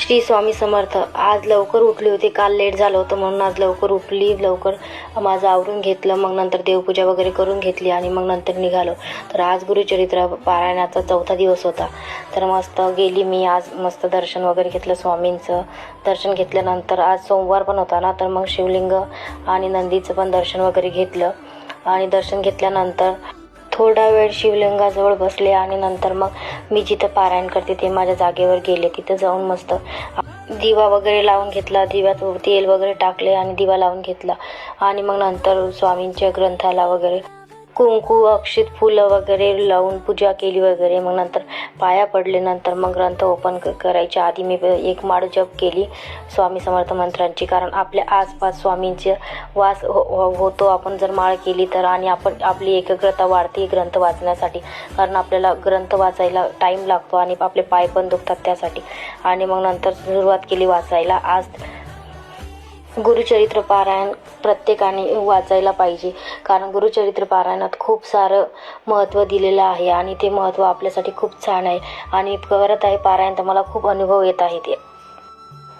श्री स्वामी समर्थ. आज लवकर उठली होती, काल लेट झालं होतं म्हणून आज लवकर उठली, लवकर माझं आवरून घेतलं, मग नंतर देवपूजा वगैरे करून घेतली आणि मग नंतर निघालो. तर आज गुरुचरित्र पारायणाचा 4था दिवस होता. तर मस्त गेली मी आज, मस्त दर्शन वगैरे घेतलं, स्वामींचं दर्शन घेतल्यानंतर आज सोमवार पण होता ना, तर मग शिवलिंग आणि नंदीचं पण दर्शन वगैरे घेतलं आणि दर्शन घेतल्यानंतर थोडा वेळ शिवलिंगाजवळ बसले आणि नंतर मग मी जिथं पारायण करते ते माझ्या जागेवर गेले. तिथं जाऊन मस्त दिवा वगैरे लावून घेतला, दिव्यात तेल वगैरे टाकले आणि दिवा लावून घेतला आणि मग नंतर स्वामींच्या ग्रंथाला वगैरे कुंकू, अक्षित, फुलं वगैरे लावून पूजा केली वगैरे. मग नंतर पाया पडले. नंतर मग ग्रंथ ओपन करायच्या आधी मी एक माळ जप केली स्वामी समर्थ मंत्रांची, कारण आपल्या आसपास स्वामींचे वास होतो आपण जर माळ केली तर, आणि आपली एकाग्रता वाढते ग्रंथ वाचण्यासाठी, कारण आपल्याला ग्रंथ वाचायला टाईम लागतो आणि आपले पाय पण दुखतात त्यासाठी. आणि मग नंतर सुरुवात केली वाचायला. आज गुरुचरित्र पारायण प्रत्येकाने वाचायला पाहिजे, कारण गुरुचरित्र पारायणात खूप सारं महत्त्व दिलेलं आहे आणि ते महत्त्व आपल्यासाठी खूप छान आहे. आणि करत आहे पारायण तर मला खूप अनुभव येत आहे. ते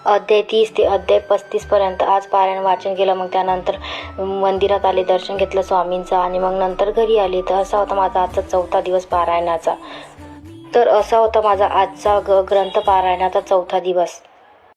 अध्याय 30 ते अध्याय 35 पर्यंत आज पारायण वाचन केलं. मग त्यानंतर मंदिरात आले, दर्शन घेतलं स्वामींचं आणि मग नंतर घरी आले. तर असा होता माझा आजचा 4था दिवस पारायणाचा. तर असा होता माझा आजचा ग्रंथ पारायणाचा 4था दिवस.